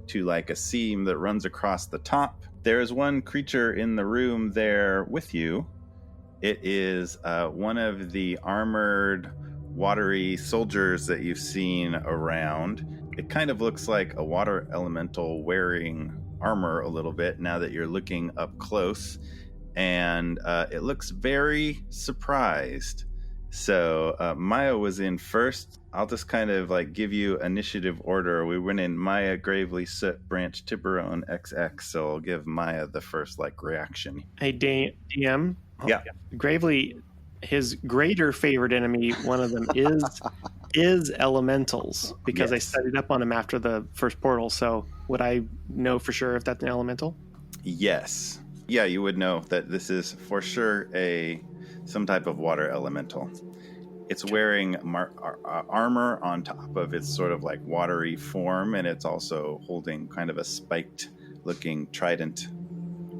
to like a seam that runs across the top. There is one creature in the room there with you. It is one of the armored, watery soldiers that you've seen around. It kind of looks like a water elemental wearing armor a little bit now that you're looking up close. And it looks very surprised. So Maya was in first. I'll just kind of like give you initiative order. We went in Maya, Gravely, Soot, Branch, Tiburon, XX. So I'll give Maya the first like reaction. Hey, DM. Yeah. Gravely, his greater favorite enemy, one of them is elementals, because I studied up on him after the first portal. So would I know for sure if that's an elemental? Yes. Yeah, you would know that this is for sure some type of water elemental. It's wearing armor on top of its sort of like watery form, and it's also holding kind of a spiked looking trident.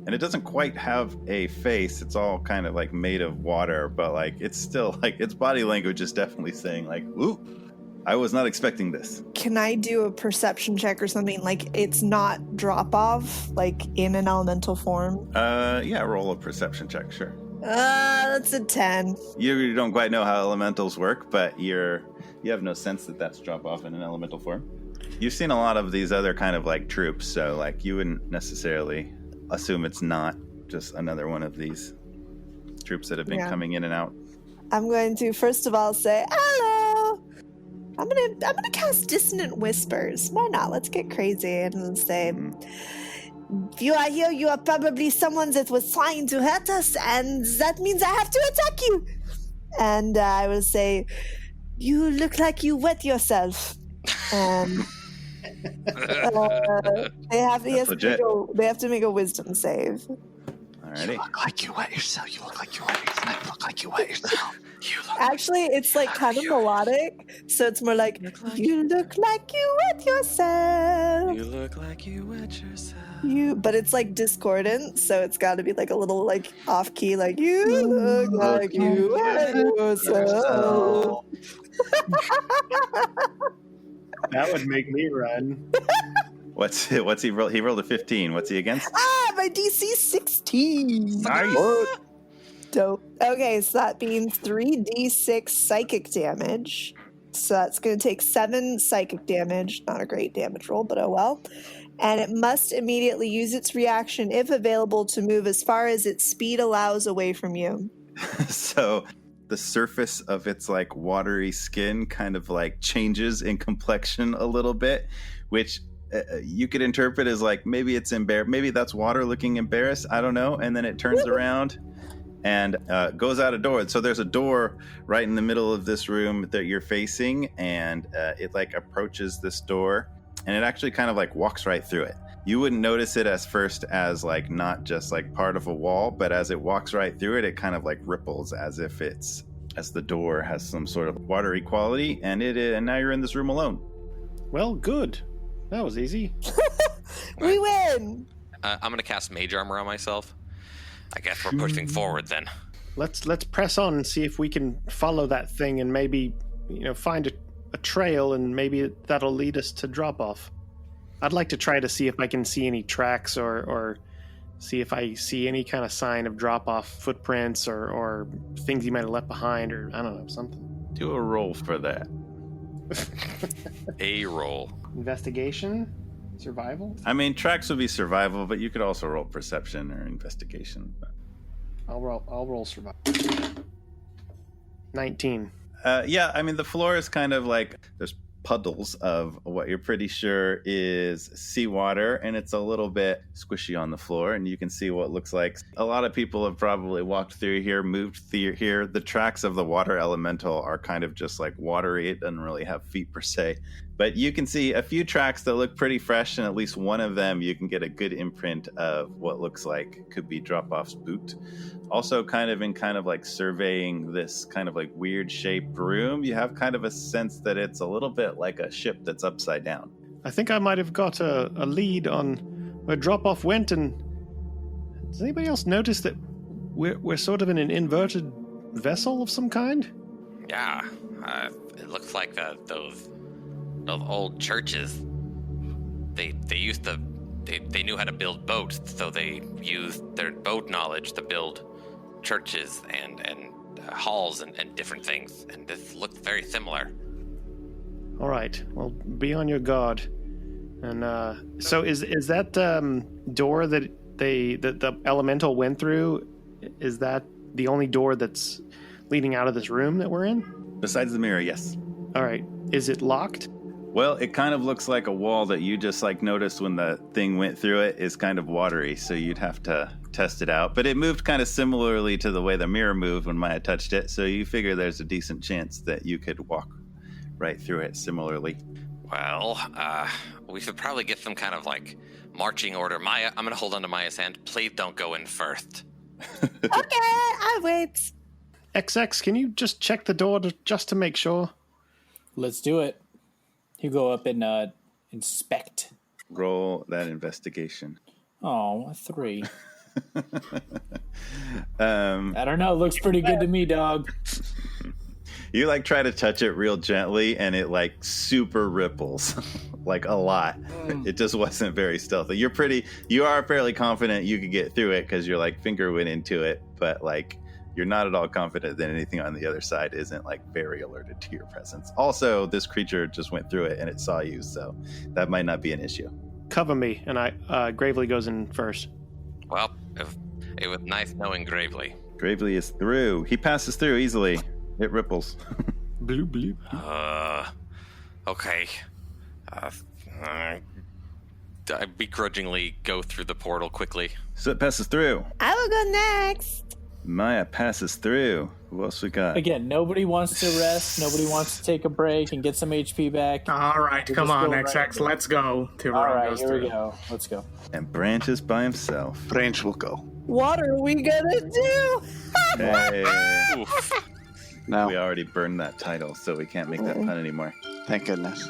And it doesn't quite have a face. It's all kind of like made of water, but like it's still like its body language is definitely saying like, ooh, I was not expecting this. Can I do a perception check or something? Like it's not Droppov, like in an elemental form? Yeah, roll a perception check, sure. That's a 10. You don't quite know how elementals work, but you have no sense that that's Droppov in an elemental form. You've seen a lot of these other kind of like troops, so like you wouldn't necessarily assume it's not just another one of these troops that have been coming in and out. I'm going to first of all say hello. I'm gonna cast Dissonant Whispers. Why not? Let's get crazy and say, if you are here, you are probably someone that was trying to hurt us, and that means I have to attack you. And I will say, you look like you wet yourself. And they have to make a wisdom save. Alrighty. You look like you wet yourself. You look like you wet yourself. You look like you wet yourself. Actually, it's like kind of melodic, so it's more like, you look like you wet yourself. You look like you wet yourself. But it's like discordant, so it's got to be like a little like off key, like you look like you wet yourself. That would make me run. What's he roll? He rolled a 15. What's he against? My DC 16. Nice. Dope. Okay, so that means 3d6 psychic damage. So that's going to take 7 psychic damage. Not a great damage roll, but oh well. And it must immediately use its reaction, if available, to move as far as its speed allows away from you. So the surface of its like watery skin kind of like changes in complexion a little bit, which you could interpret as like maybe it's embarrassed, maybe that's water looking embarrassed, I don't know. And then it turns around and goes out a door. So there's a door right in the middle of this room that you're facing, and it like approaches this door, and it actually kind of like walks right through it. You wouldn't notice it as first as like not just like part of a wall, but as it walks right through it, it kind of like ripples as if as the door has some sort of watery quality, and and now you're in this room alone. Well, good. That was easy. We win. I'm going to cast Mage Armor on myself. I guess we're pushing forward then. Let's press on and see if we can follow that thing and maybe find a trail, and maybe that'll lead us to Droppov. I'd like to try to see if I can see any tracks or see if I see any kind of sign of Droppov footprints or things he might have left behind, or I don't know, something. Do a roll for that. A roll. Investigation? Survival? I mean, tracks would be survival, but you could also roll perception or investigation. But... I'll roll survival. 19. Yeah, I mean, the floor is kind of like there's puddles of what you're pretty sure is seawater, and it's a little bit squishy on the floor, and you can see what looks like a lot of people have probably walked through here, moved through here. The tracks of the water elemental are kind of just like watery. It doesn't really have feet per se, but you can see a few tracks that look pretty fresh, and at least one of them you can get a good imprint of what looks like could be Dropov's boot. Also, kind of like surveying this kind of like weird shaped room, you have kind of a sense that it's a little bit like a ship that's upside down. I think I might have got a lead on where Droppov went, and does anybody else notice that we're sort of in an inverted vessel of some kind? Yeah, it looks like those old churches they knew how to build boats, so they used their boat knowledge to build churches and halls and different things, and this looked very similar. All right. Well, be on your guard. And so is that door that the elemental went through? Is that the only door that's leading out of this room that we're in? Besides the mirror, yes. All right. Is it locked? Well, it kind of looks like a wall that you just like noticed when the thing went through it is kind of watery, so you'd have to test it out. But it moved kind of similarly to the way the mirror moved when Maya touched it, so you figure there's a decent chance that you could walk right through it similarly. Well, we should probably get some kind of like marching order. Maya, I'm going to hold on to Maya's hand. Please don't go in first. Okay, I'll wait. XX, can you just check the door just to make sure? Let's do it. You go up and inspect. Roll that investigation. Oh, a 3. I don't know. It looks pretty good to me, dog. You like try to touch it real gently and it like super ripples like a lot. It just wasn't very stealthy. You are fairly confident you could get through it because your like finger went into it, but like you're not at all confident that anything on the other side isn't like very alerted to your presence. Also, this creature just went through it and it saw you, so that might not be an issue. Cover me, and I Gravely goes in first. Well, it was nice knowing Gravely. Gravely is through. He passes through easily. It ripples. Bloop, bloop. Okay. I begrudgingly go through the portal quickly. So it passes through. I will go next. Maya passes through. Who else we got? Again, nobody wants to rest. Nobody wants to take a break and get some HP back. All right, come on, XX, let's go. All right, here we go. Let's go. And Branch is by himself. Branch will go. What are we gonna do? Hey. Oof. No, We already burned that title, so we can't make that pun anymore. thank goodness.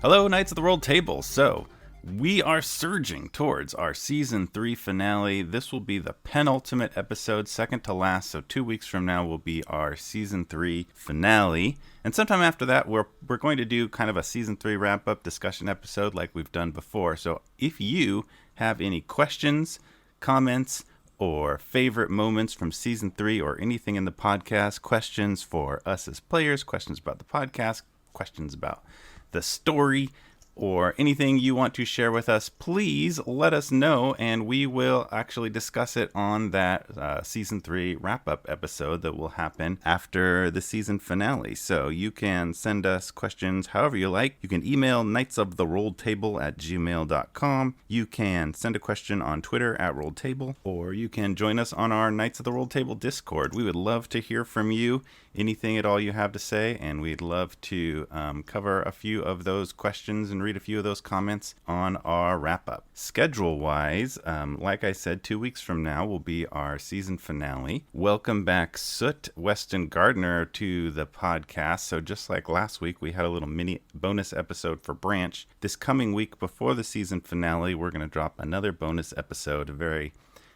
Hello, Knights of the Rolled Table. So, we are surging towards our Season 3 finale. This will be the penultimate episode, second to last. So 2 weeks from now will be our Season 3 finale. And sometime after that, we're going to do kind of a Season 3 wrap-up discussion episode like we've done before. So if you have any questions, comments, or favorite moments from Season 3 or anything in the podcast, questions for us as players, questions about the podcast, questions about the story, or anything you want to share with us, please let us know, and we will actually discuss it on that Season 3 wrap-up episode that will happen after the season finale. So you can send us questions however you like. You can email knightsoftherolledtable@gmail.com. You can send a question on Twitter @RolledTable, or you can join us on our Knights of the Rolled Table Discord. We would love to hear from you, anything at all you have to say, and we'd love to cover a few of those questions and read a few of those comments on our wrap-up. Schedule-wise, like I said, 2 weeks from now will be our season finale. Welcome back, Soot, Weston, Gardner to the podcast. So just like last week, we had a little mini bonus episode for Branch. This coming week before the season finale, we're going to drop another bonus episode, a very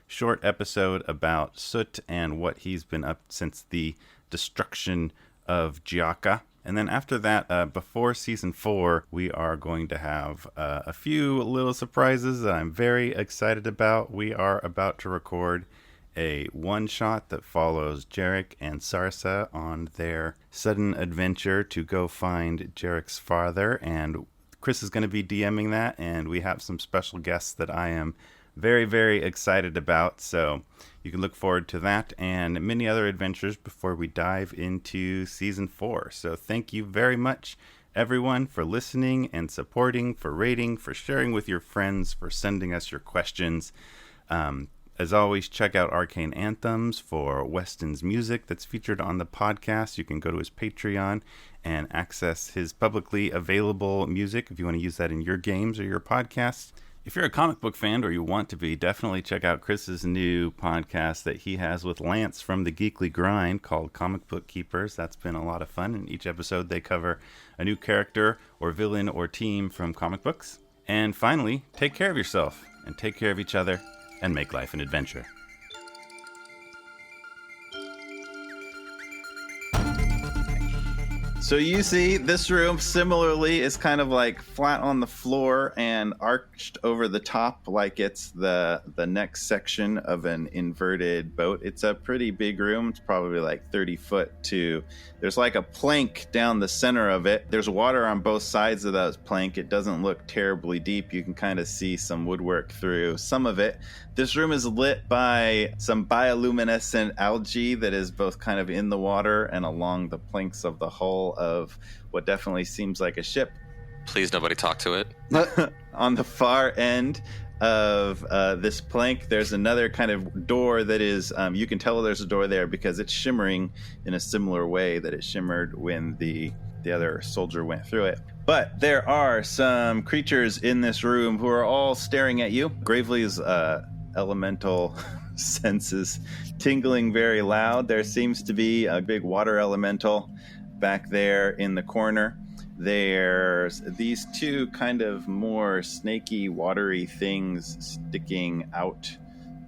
short episode about Soot and what he's been up since the destruction of Giacca. And then after that, before Season 4, we are going to have a few little surprises that I'm very excited about. We are about to record a one-shot that follows Jarek and Sarsa on their sudden adventure to go find Jarek's father. And Chris is going to be DMing that, and we have some special guests that I am very, very excited about. So you can look forward to that and many other adventures before we dive into Season 4. So thank you very much, everyone, for listening and supporting, for rating, for sharing with your friends, for sending us your questions. As always, check out Arcane Anthems for Weston's music that's featured on the podcast. You can go to his Patreon and access his publicly available music if you want to use that in your games or your podcasts. If you're a comic book fan, or you want to be, definitely check out Chris's new podcast that he has with Lance from the Geekly Grind called Comic Bookkeepers. That's been a lot of fun. In each episode, they cover a new character or villain or team from comic books. And finally, take care of yourself and take care of each other and make life an adventure. So you see this room similarly is kind of like flat on the floor and arched over the top like it's the next section of an inverted boat. It's a pretty big room. It's probably like 30 foot to... There's like a plank down the center of it. There's water on both sides of that plank. It doesn't look terribly deep. You can kind of see some woodwork through some of it. This room is lit by some bioluminescent algae that is both kind of in the water and along the planks of the hull of what definitely seems like a ship. Please nobody talk to it. On the far end of this plank, there's another kind of door that is, you can tell there's a door there because it's shimmering in a similar way that it shimmered when the other soldier went through it. But there are some creatures in this room who are all staring at you. Gravely's elemental senses tingling very loud. There seems to be a big water elemental back there in the corner. There's these two kind of more snaky, watery things sticking out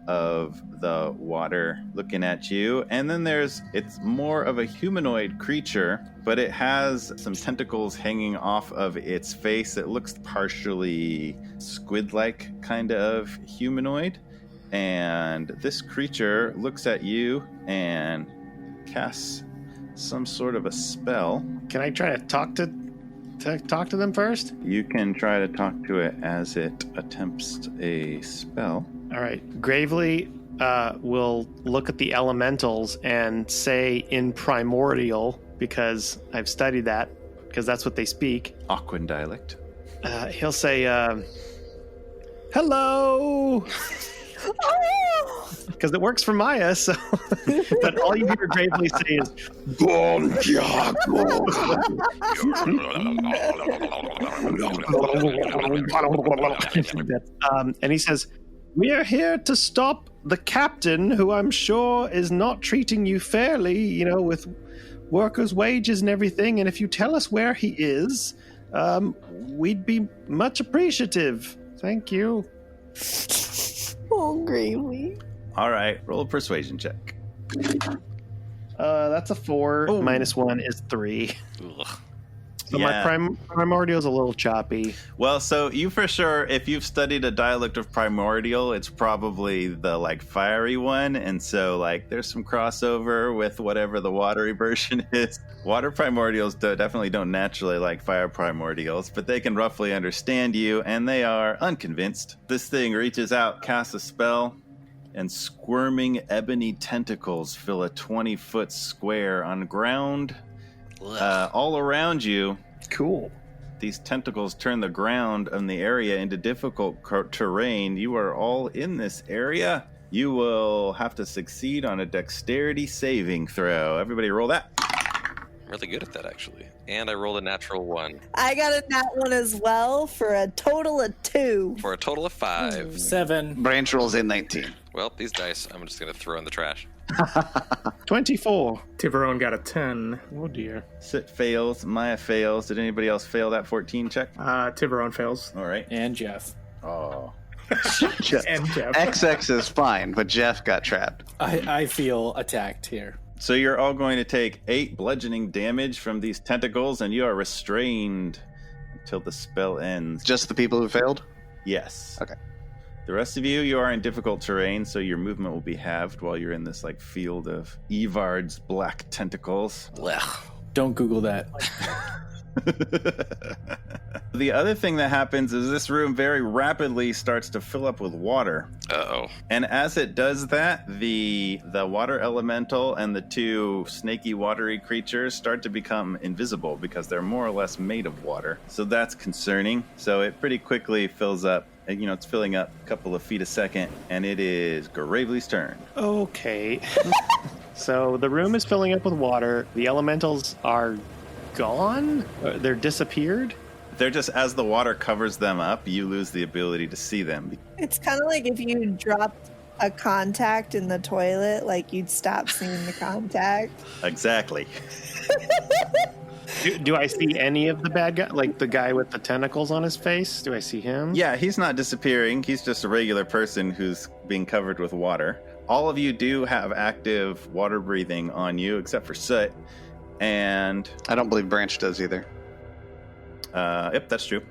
of the water looking at you. And then it's more of a humanoid creature, but it has some tentacles hanging off of its face. It looks partially squid-like kind of humanoid. And this creature looks at you and casts some sort of a spell. Can I try to talk to them first? You can try to talk to it as it attempts a spell. All right. Gravely will look at the elementals and say in primordial, because I've studied that, because that's what they speak. Aquan dialect. He'll say, hello! Because it works for Maya, so... But all you hear Gravely say is, and he says, we are here to stop the captain, who I'm sure is not treating you fairly, with workers' wages and everything, and if you tell us where he is, we'd be much appreciative. Thank you. Oh, Gravely. All right, roll a persuasion check. That's a 4. Oh. -1 is 3. Ugh. So Yeah. my primordial's a little choppy. Well, so you for sure, if you've studied a dialect of primordial, it's probably the fiery one, and so there's some crossover with whatever the watery version is. Water primordials definitely don't naturally like fire primordials, but they can roughly understand you, and they are unconvinced. This thing reaches out, casts a spell, and squirming ebony tentacles fill a 20-foot square on ground. All around you. Cool. These tentacles turn the ground and the area into difficult terrain. You are all in this area. You will have to succeed on a dexterity saving throw. Everybody roll that. I'm really good at that, actually. And I rolled a natural 1 I got a nat 1 as well for a total of 2. for a total of 5. 7. Branch rolls in 19. Well, these dice I'm just going to throw in the trash. 24. Tiburon got a 10. Oh dear. Soot fails. Maya fails. Did anybody else fail that 14 check? Tiburon fails. All right. And Jeff. Oh. And Jeff. XX is fine, but Jeff got trapped. I feel attacked here. So you're all going to take 8 bludgeoning damage from these tentacles, and you are restrained until the spell ends. Just the people who failed? Yes. Okay. The rest of you are in difficult terrain, so your movement will be halved while you're in this field of Evard's black tentacles. Blech. Don't Google that. The other thing that happens is this room very rapidly starts to fill up with water. Uh-oh. And as it does that, the water elemental and the 2 snaky watery creatures start to become invisible because they're more or less made of water. So that's concerning. So it pretty quickly fills up. It's filling up a couple of feet a second, and it is Gravely's turn. Okay. So the room is filling up with water. The elementals are gone? They're disappeared? They're just, as the water covers them up, you lose the ability to see them. It's kind of like if you dropped a contact in the toilet, you'd stop seeing the contact. Exactly. Do I see any of the bad guy? The guy with the tentacles on his face? Do I see him? Yeah, he's not disappearing. He's just a regular person who's being covered with water. All of you do have active water breathing on you, except for Soot. And I don't believe Branch does either. yep, that's true.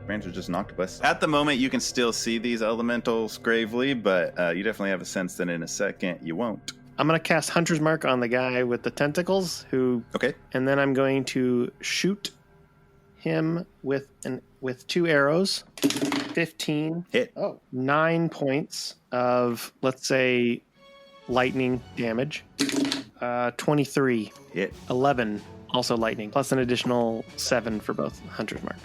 Branch is just an octopus. At the moment, you can still see these elementals gravely, but you definitely have a sense that in a second you won't. I'm going to cast Hunter's Mark on the guy with the tentacles, Okay. and then I'm going to shoot him with 2 arrows. 15. Hit. 9 points of, let's say, lightning damage. 23. Hit. 11, also lightning, plus an additional 7 for both Hunter's Mark.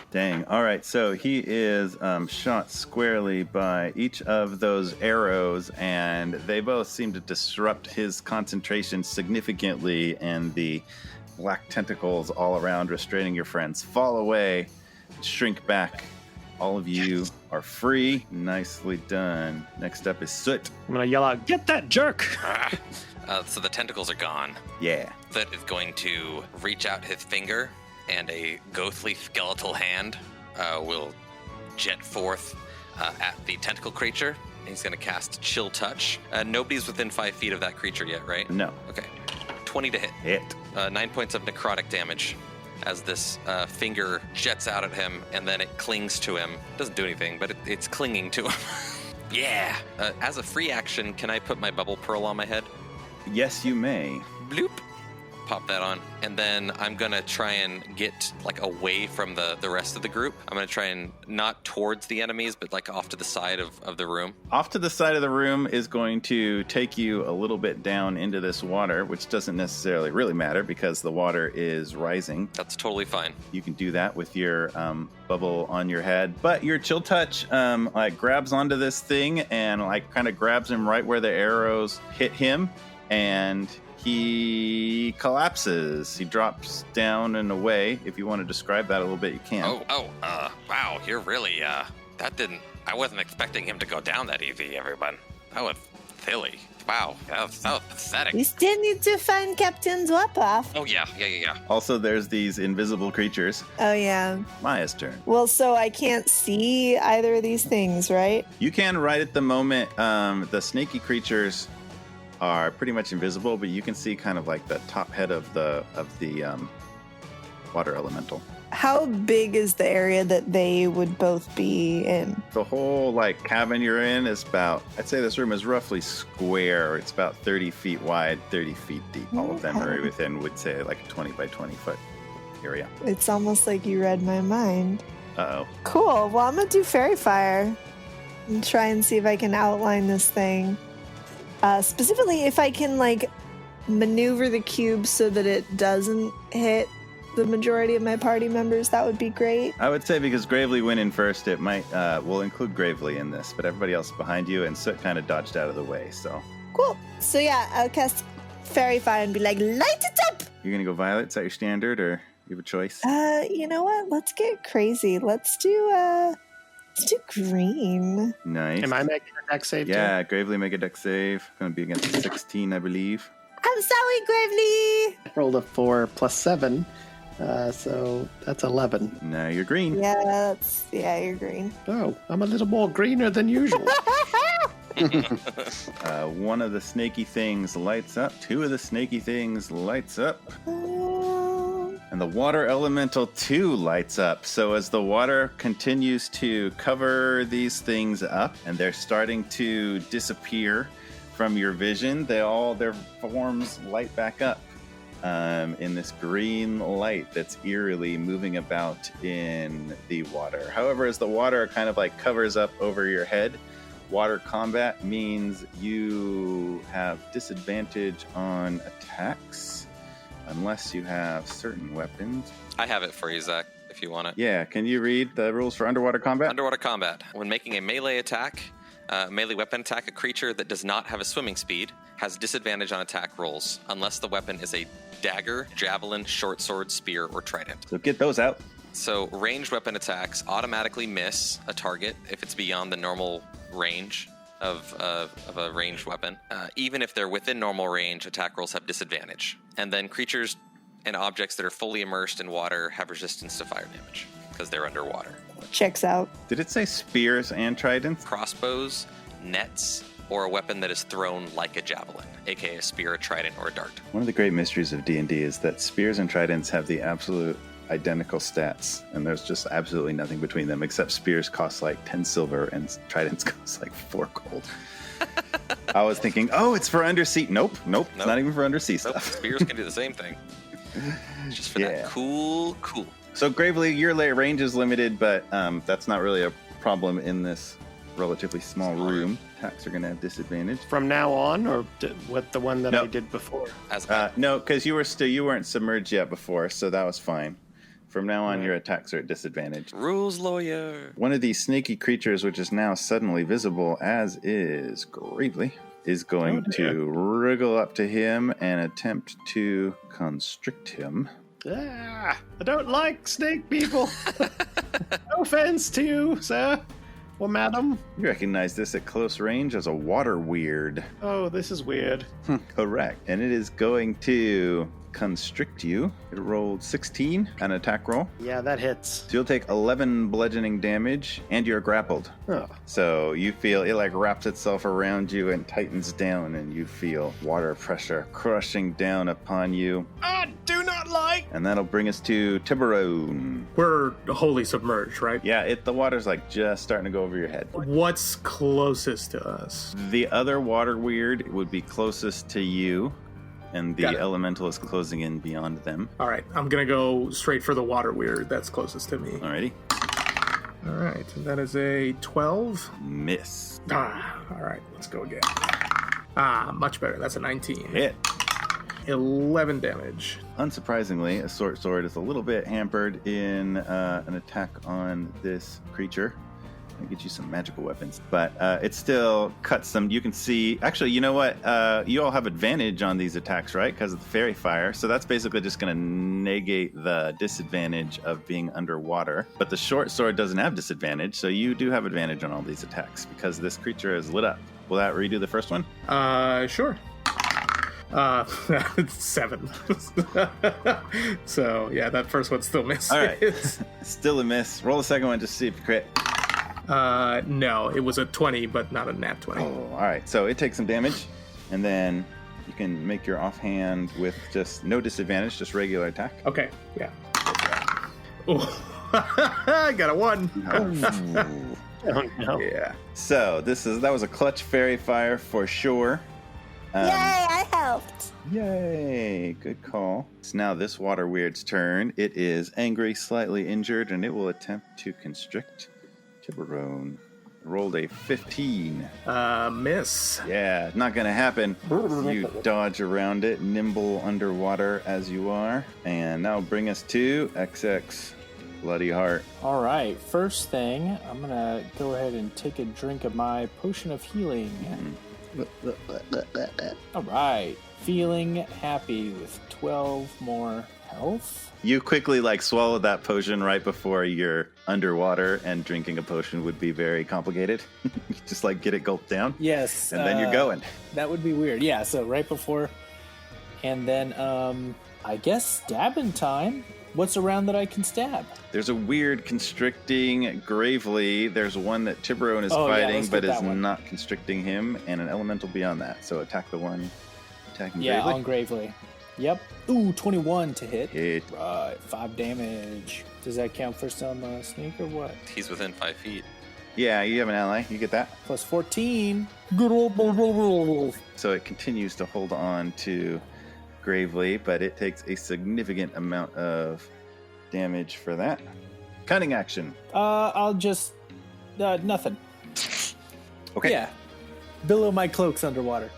Dang. All right. So he is shot squarely by each of those arrows, and they both seem to disrupt his concentration significantly, and the black tentacles all around restraining your friends fall away, shrink back. All of you are free. Nicely done. Next up is Soot. I'm going to yell out, "Get that jerk!" So the tentacles are gone. Yeah. Soot is going to reach out his finger, and a ghostly skeletal hand will jet forth at the tentacle creature. He's going to cast Chill Touch. Nobody's within 5 feet of that creature yet, right? No. Okay. 20 to hit. Hit. 9 points of necrotic damage as this finger jets out at him, and then it clings to him. Doesn't do anything, but it's clinging to him. Yeah. As a free action, can I put my bubble pearl on my head? Yes, you may. Bloop. Pop that on, and then I'm gonna try and get like away from the rest of the group. I'm gonna try and not towards the enemies, but like off to the side of the room. Off to the side of the room is going to take you a little bit down into this water, which doesn't necessarily really matter because the water is rising. That's totally fine. You can do that with your bubble on your head, but your Chill Touch like grabs onto this thing and like kind of grabs him right where the arrows hit him, and he collapses. He drops down and away. If you want to describe that a little bit, you can. Wow, you're really, I wasn't expecting him to go down that easy, everyone. That was silly. Wow, that was pathetic. We still need to find Captain Droppov. Oh, yeah. Also, there's these invisible creatures. Oh, yeah. Maya's turn. Well, so I can't see either of these things, right? You can right at the moment. The snaky creatures are pretty much invisible, but you can see kind of like the top head of the water elemental. How big is the area that they would both be in? The whole like cabin you're in is about, I'd say this room is roughly square. It's about 30 feet wide, 30 feet deep. All of them are within, would say, like a 20 by 20 foot area. It's almost like you read my mind. Uh-oh. Cool. Well, I'm going to do Fairy Fire and try and see if I can outline this thing. Specifically, if I can, like, maneuver the cube so that it doesn't hit the majority of my party members, that would be great. I would say because Gravely went in first, it might, we'll include Gravely in this, but everybody else behind you, and Soot kind of dodged out of the way, so. Cool. So, yeah, I'll cast Fairy Fire and be like, light it up! You're going to go Violet? Is that your standard, or you have a choice? You know what? Let's get crazy. Let's do green. Nice. Am I making a deck save Yeah, too? Gravely make a deck save. Going to be against a 16, I believe. I'm sorry, Gravely! Rolled a 4 plus 7, so that's 11. Now you're green. Yeah, you're green. Oh, I'm a little more greener than usual. One of the snaky things lights up. Two of the snaky things lights up. And the water elemental too lights up. So as the water continues to cover these things up and they're starting to disappear from your vision, their forms light back up in this green light that's eerily moving about in the water. However, as the water kind of like covers up over your head, water combat means you have disadvantage on attacks. Unless you have certain weapons. I have it for you, Zach, if you want it. Yeah, can you read the rules for underwater combat? Underwater combat. When making a melee attack, melee weapon attack, a creature that does not have a swimming speed has disadvantage on attack rolls, unless the weapon is a dagger, javelin, short sword, spear, or trident. So get those out. So ranged weapon attacks automatically miss a target if it's beyond the normal range of a ranged weapon. Even if they're within normal range, attack rolls have disadvantage. And then creatures and objects that are fully immersed in water have resistance to fire damage because they're underwater. Checks out. Did it say spears and tridents? Crossbows, nets, or a weapon that is thrown like a javelin, aka a spear, a trident, or a dart. One of the great mysteries of D&D is that spears and tridents have the absolute identical stats, and there's just absolutely nothing between them, except spears cost like 10 silver and tridents cost like 4 gold. I was thinking, oh, it's for undersea. Nope. It's not even for undersea Nope, stuff. spears can do the same thing. It's just for that cool. So Gravely, your range is limited, but that's not really a problem in this relatively small room. Attacks are going to have disadvantage. From now on, or what the one that I did before? No, because you weren't submerged yet before, so that was fine. From now on, your attacks are at disadvantage. Rules lawyer. One of these sneaky creatures, which is now suddenly visible, as is Gravely, is going to wriggle up to him and attempt to constrict him. I don't like snake people. No offense to you, sir. Well, madam. You recognize this at close range as a water weird. Oh, this is weird. Correct. And it is going to constrict you. It rolled 16, an attack roll. Yeah, that hits. So you'll take 11 bludgeoning damage, and you're grappled. Oh. So you feel it like wraps itself around you and tightens down, and you feel water pressure crushing down upon you. I do not like. And that'll bring us to Tiburon. We're wholly submerged, right? Yeah, the water's like just starting to go over your head. What's closest to us? The other water weird would be closest to you, and the Got it. elemental is closing in beyond them. All right, I'm going to go straight for the water weird that's closest to me. Alrighty. All right, that is a 12. Miss. All right, let's go again. Much better. That's a 19. Hit. 11 damage. Unsurprisingly, a short sword is a little bit hampered in an attack on this creature. I'll get you some magical weapons, but it still cuts them. You can see, actually, you know what? You all have advantage on these attacks, right? Because of the fairy fire. So that's basically just going to negate the disadvantage of being underwater. But the short sword doesn't have disadvantage, so you do have advantage on all these attacks because this creature is lit up. Will that redo the first one? Sure. 7. So yeah, that first one still misses. All right. Still a miss. Roll the second one just to see if you crit. No, it was a 20, but not a nat 20. Oh, all right. So it takes some damage, and then you can make your offhand with just no disadvantage, just regular attack. Okay, yeah. Oh, I got a 1. Oh, no. Yeah. So that was a clutch fairy fire for sure. Yay, I helped. Yay! Good call. It's now this water weird's turn. It is angry, slightly injured, and it will attempt to constrict Tiburon. Rolled a 15. Miss. Yeah, not gonna happen. You dodge around it, nimble underwater as you are. And that'll bring us to XX Bloody Heart. All right, first thing, I'm going to go ahead and take a drink of my potion of healing. All right, feeling happy with 12 more health. You quickly swallow that potion right before you're underwater, and drinking a potion would be very complicated. Just get it gulped down. Yes. And then you're going. That would be weird. Yeah, so right before. And then I guess stabbing time. What's around that I can stab? There's a weird constricting Gravely. There's one that Tiburon is fighting, but is not constricting him, and an elemental beyond that. So attack the one attacking Yeah, Gravely. on Gravely. Yep. Ooh, 21 to hit. Hit. Right, 5 damage. Does that count for some sneak or what? He's within 5 feet. Yeah, you have an ally. You get that. Plus 14. So it continues to hold on to Gravely, but it takes a significant amount of damage for that. Cunning action. I'll just... nothing. Okay. Yeah. Billow my cloaks underwater.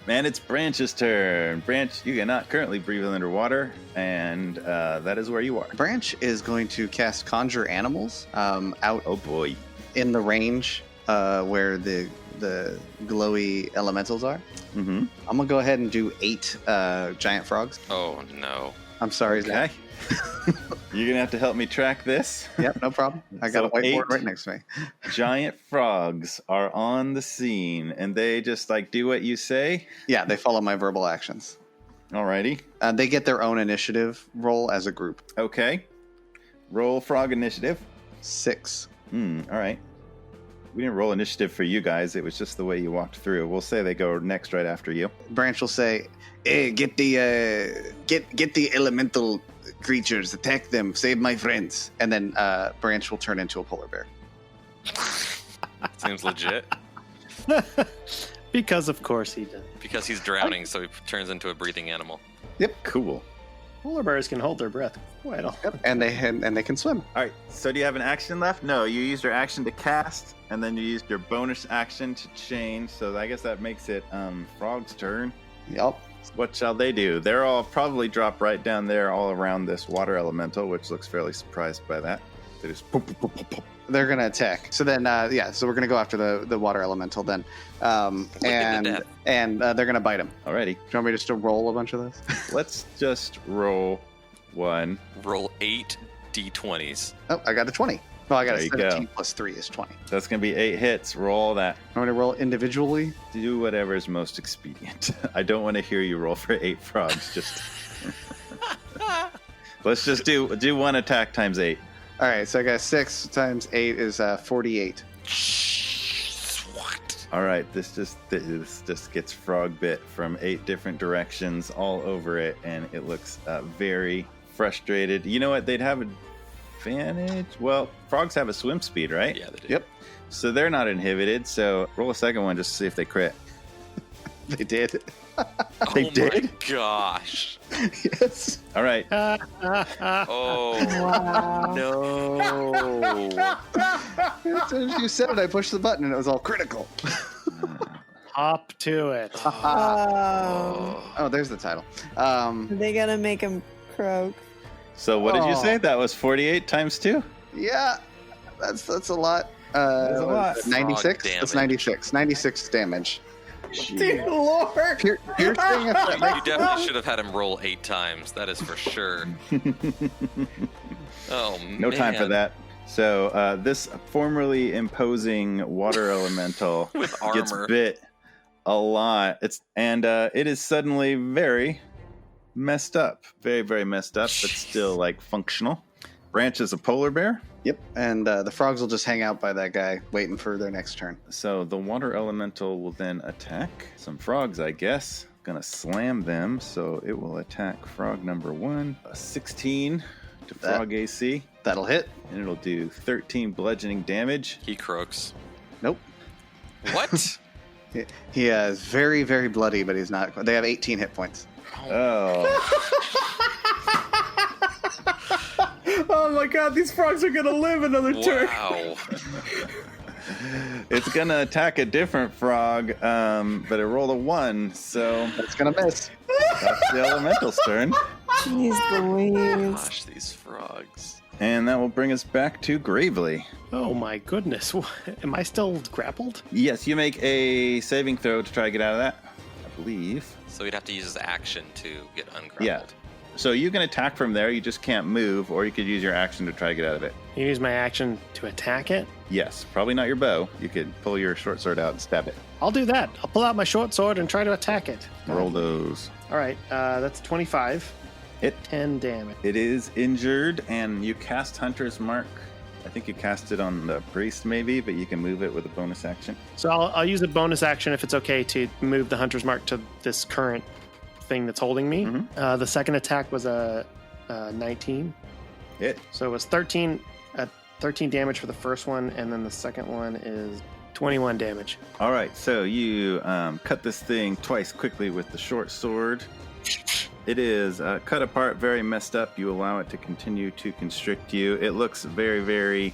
Man, it's Branch's turn. Branch, you cannot currently breathe underwater, and that is where you are. Branch is going to cast Conjure Animals out Oh boy. in the range where the glowy elementals are. Mm-hmm. I'm going to go ahead and do 8 giant frogs. Oh no. I'm sorry, Okay. Zach. You're going to have to help me track this. Yep, no problem. I got So a whiteboard 8 right next to me. giant frogs are on the scene, and they just do what you say. Yeah, they follow my verbal actions. Alrighty. They get their own initiative roll as a group. Okay. Roll frog initiative. 6. Alright. We didn't roll initiative for you guys. It was just the way you walked through. We'll say they go next right after you. Branch will say, "Hey, get the elemental creatures, attack them, save my friends." And then Branch will turn into a polar bear. Seems legit. Because of course he did. Because he's drowning, so he turns into a breathing animal. Yep, Cool. Polar bears can hold their breath quite a lot. yep, and they can swim. All right. So do you have an action left? No, you used your action to cast, and then you used your bonus action to change. So I guess that makes it Frog's turn. Yep. What shall they do? They're all probably drop right down there all around this water elemental, which looks fairly surprised by that. They just pop, pop, pop, pop, pop. They're gonna attack. So then, so we're gonna go after the water elemental then, and they're gonna bite him. Alrighty. Do you want me just to roll a bunch of those? Let's just roll one. Roll 8 d20s. Oh, I got a 20. No, I got There a you 17 go. plus 3 is 20. That's going to be 8 hits. Roll that. I'm gonna roll individually. Do whatever is most expedient. I don't want to hear you roll for 8 frogs. Just let's just do one attack times 8. All right, so I got 6 times 8 is 48. What? All right, this just gets frog bit from 8 different directions all over it, and it looks very frustrated. You know what? They'd have advantage. Well, frogs have a swim speed, right? Yeah, they do. Yep, So they're not inhibited. So roll a second one just to see if they crit. they did. They Oh did? my gosh. Yes. All right. Oh Wow. no. As soon as you said it, I pushed the button and it was all critical. Hop to it. Oh, there's the title. They gotta make him croak. So what did you Oh. say? That was 48 times 2? Yeah, that's a lot. That's a lot. 96. Frog That's damage. 96. 96 damage. Dear Lord. Piercing if that You makes definitely should have had him roll 8 times. That is for sure. Oh man. No time for that. So this formerly imposing water elemental With gets armor. bit a lot. It is suddenly very messed up. Very, very messed up, but still like functional. Branch is a polar bear. Yep, and the frogs will just hang out by that guy, waiting for their next turn. So the water elemental will then attack some frogs, I guess. Gonna slam them, so it will attack frog number 1. A 16 to That- frog AC, That'll hit. and it'll do 13 bludgeoning damage. He croaks. Nope. What? He is very, very bloody, but he's not. They have 18 hit points. Oh, Oh my god, these frogs are gonna live another turn. Wow. it's gonna attack a different frog, but it rolled a 1, so That's gonna miss. that's the elemental's turn. Jeez Louise. Gosh, these frogs. And that will bring us back to Gravely. Oh my goodness. Am I still grappled? Yes, you make a saving throw to try to get out of that, I believe. So he'd have to use his action to get ungrappled. Yeah. So you can attack from there, you just can't move, or you could use your action to try to get out of it. You use my action to attack it? Yes, probably not your bow. You could pull your short sword out and stab it. I'll do that. I'll pull out my short sword and try to attack it. Roll those. All right, that's 25. Hit. 10 damage. It is injured, and you cast Hunter's Mark. I think you cast it on the priest, maybe, but you can move it with a bonus action. So I'll use a bonus action if it's okay to move the Hunter's Mark to this current thing that's holding me. Mhm. The second attack was a 19. Hit. So it was 13 damage for the first one, and then the second one is 21 damage. All right, so you cut this thing twice quickly with the short sword. It is cut apart, very messed up. You allow it to continue to constrict you. It looks very, very...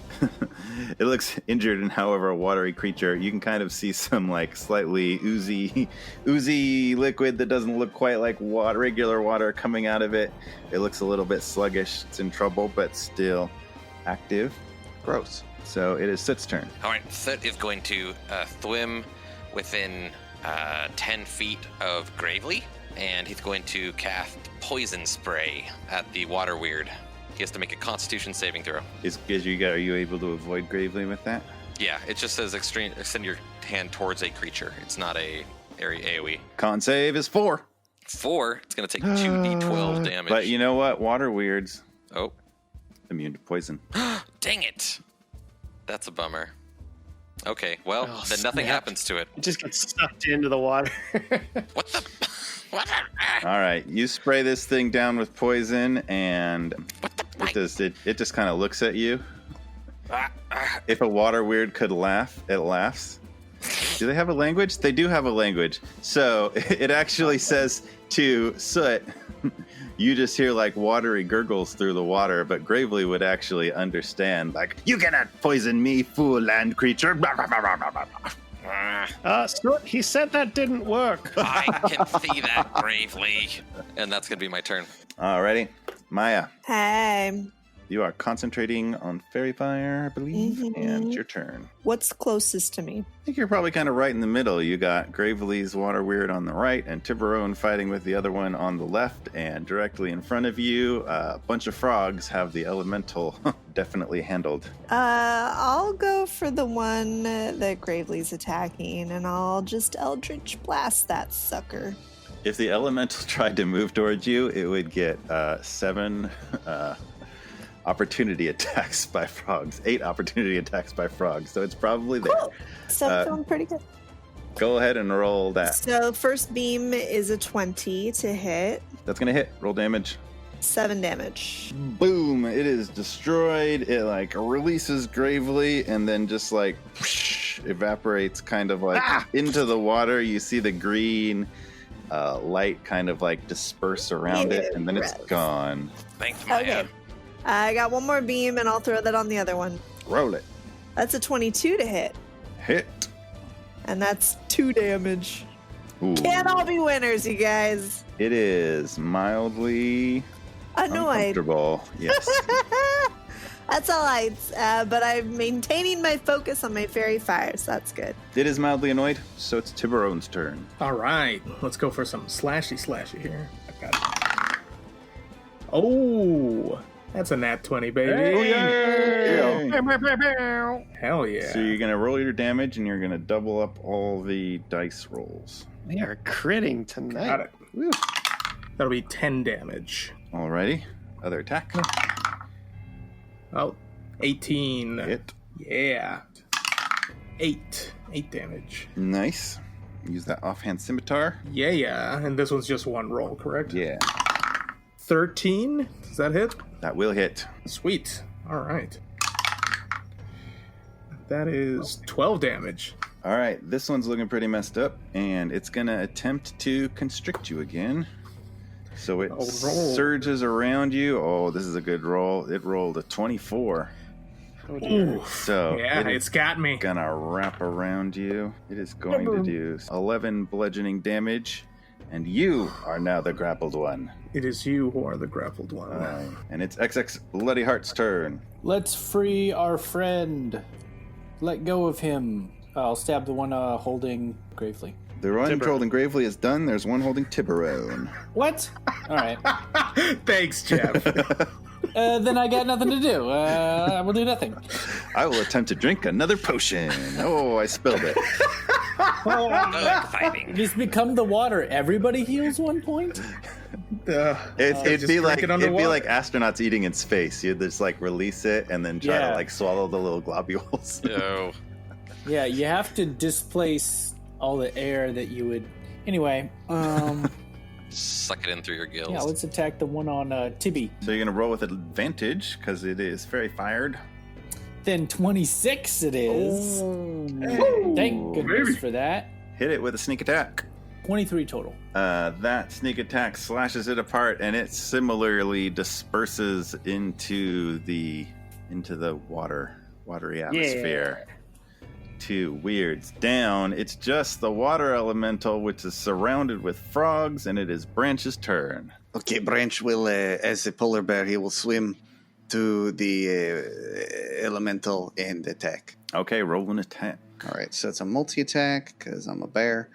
it looks injured and however a watery creature. You can kind of see some like slightly oozy liquid that doesn't look quite like regular water coming out of it. It looks a little bit sluggish. It's in trouble, but still active. Gross. So it is Soot's turn. All right, Soot is going to swim within 10 feet of Gravely, and he's going to cast Poison Spray at the water weird. He has to make a Constitution saving throw. Are you able to avoid Gravely with that? Yeah, it just says extend your hand towards a creature. It's not a area AoE. Con save is 4. 4, it's going to take 2d12 damage. But you know what? Water weirds Oh, immune to poison. dang it. That's a bummer. Okay, well, Oh, then nothing snap. happens to it. It just gets sucked into the water. What the? What? All right, you spray this thing down with poison, and it just kind of looks at you. If a water weird could laugh, it laughs. Do they have a language? They do have a language. So it actually says to Soot, you just hear like watery gurgles through the water, but Gravely would actually understand, like, you cannot poison me, fool land creature. Soot, he said that didn't work. I can see that bravely. And that's going to be my turn. Alrighty. Maya, Hey, you are concentrating on Fairy Fire, I believe, and it's your turn. what's closest to me? I think you're probably kind of right in the middle. You got Gravely's Water Weird on the right and Tiburon fighting with the other one on the left, and directly in front of you, a bunch of frogs have the elemental definitely handled. I'll go for the one that Gravely's attacking, and I'll just Eldritch Blast that sucker. If the elemental tried to move towards you, it would get 7 opportunity attacks by frogs. 8 opportunity attacks by frogs, so it's probably there. Cool. So I'm feeling pretty good. Go ahead and roll that. So first beam is a 20 to hit. That's going to hit. Roll damage. 7 damage. Boom! It is destroyed. It like releases Gravely and then just like evaporates kind of like into the water. You see the green light kind of like disperse around it, and then it's gone. Thanks, Maya. Okay. I got one more beam, and I'll throw that on the other one. Roll it. That's a 22 to hit, Hit. and that's 2 damage. Ooh. Can't all be winners, you guys. It is mildly Annoyed. uncomfortable. Yes. That's all right, but I'm maintaining my focus on my fairy fire, so that's good. It is mildly annoyed, so it's Tiburon's turn. All right, let's go for some slashy here. I got it. Oh, that's a nat 20, baby. Oh, yeah. Hell yeah. So you're going to roll your damage, and you're going to double up all the dice rolls. We are critting tonight. Got it. That'll be 10 damage. Alrighty. Other attack. Oh, 18. Hit. Yeah. 8 damage. Nice. Use that offhand scimitar. Yeah. And this one's just one roll, correct? Yeah. 13. Does that hit? That will hit. Sweet. All right. That is 12 damage. All right. This one's looking pretty messed up, and it's going to attempt to constrict you again. So it surges around you. Oh, this is a good roll. It rolled a 24. Oh, dear. Ooh. So Yeah, it's got me. Gonna wrap around you. It is going to do 11 bludgeoning damage, and you are now the grappled one. It is you who are the grappled one. And it's XX Bloody Heart's turn. Let's free our friend. Let go of him. I'll stab the one holding Gravely. The one holding Gravely is done. There's one holding Tiburon. What? All right. Thanks, Jeff. Then I got nothing to do. I will do nothing. I will attempt to drink another potion. Oh, I spilled it. Fighting. Just become the water. Everybody heals 1 point? It'd be like astronauts eating in space. You'd just like release it and then try to like swallow the little globules. No. Yeah, you have to displace all the air that you would... Anyway, Suck it in through your gills. yeah, let's attack the one on Tibby. So you're gonna roll with advantage because it is fairy fired. Then 26 it is. Thank goodness for that. Hit it with a sneak attack. 23 total. That sneak attack slashes it apart, and it similarly disperses into the watery atmosphere. 2 weirds down. It's just the water elemental, which is surrounded with frogs, and it is Branch's turn. Okay, Branch will, as a polar bear, he will swim to the elemental and attack. Okay, roll an attack. All right, so it's a multi-attack because I'm a bear.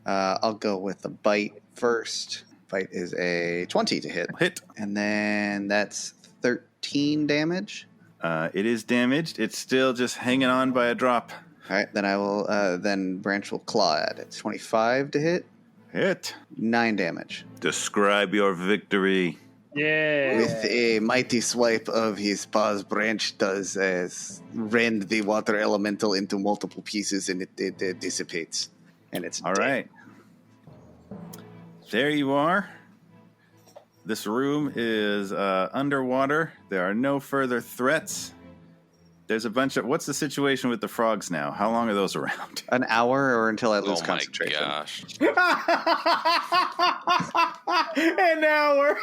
I'll go with the bite first. Bite is a 20 to hit. Hit. And then that's 13 damage. It is damaged. It's still just hanging on by a drop. All right, then I will. Then Branch will claw at it. 25 to hit. Hit. 9 damage. Describe your victory. Yeah. With a mighty swipe of his paw's branch does rend the water elemental into multiple pieces, and it dissipates. And it's All dead. right. There you are. This room is underwater. There are no further threats. There's a bunch of... What's the situation with the frogs now? How long are those around? An hour or until I lose Oh my concentration. gosh. An hour.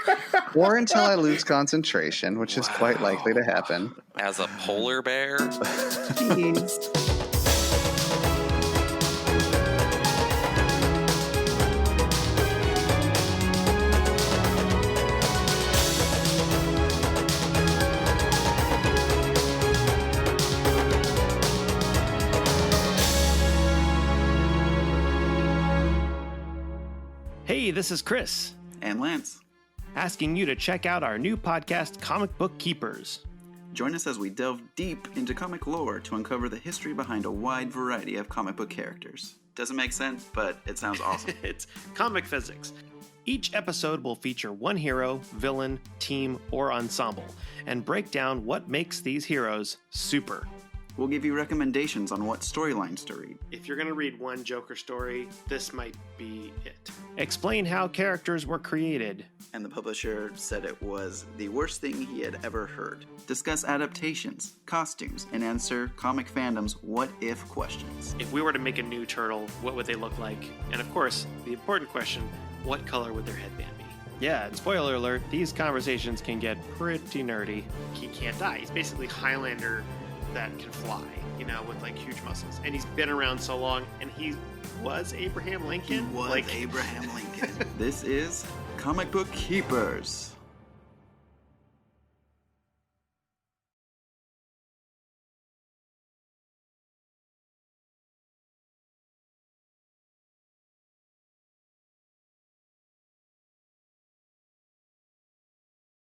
Or until I lose concentration, which is quite likely to happen. As a polar bear? Jeez. Hey, this is Chris, And Lance. asking you to check out our new podcast, Comic Bookkeepers. Join us as we delve deep into comic lore to uncover the history behind a wide variety of comic book characters. Doesn't make sense, but it sounds awesome. It's comic physics. Each episode will feature one hero, villain, team, or ensemble, and break down what makes these heroes super. We'll give you recommendations on what storylines to read. If you're going to read one Joker story, this might be it. Explain how characters were created. And the publisher said it was the worst thing he had ever heard. Discuss adaptations, costumes, and answer comic fandom's what-if questions. If we were to make a new turtle, what would they look like? And of course, the important question, what color would their headband be? Yeah, and spoiler alert, these conversations can get pretty nerdy. He can't die. He's basically Highlander that can fly, you know, with like huge muscles. And he's been around so long, and he was Abraham Lincoln. Abraham Lincoln. This is Comic Book Keepers.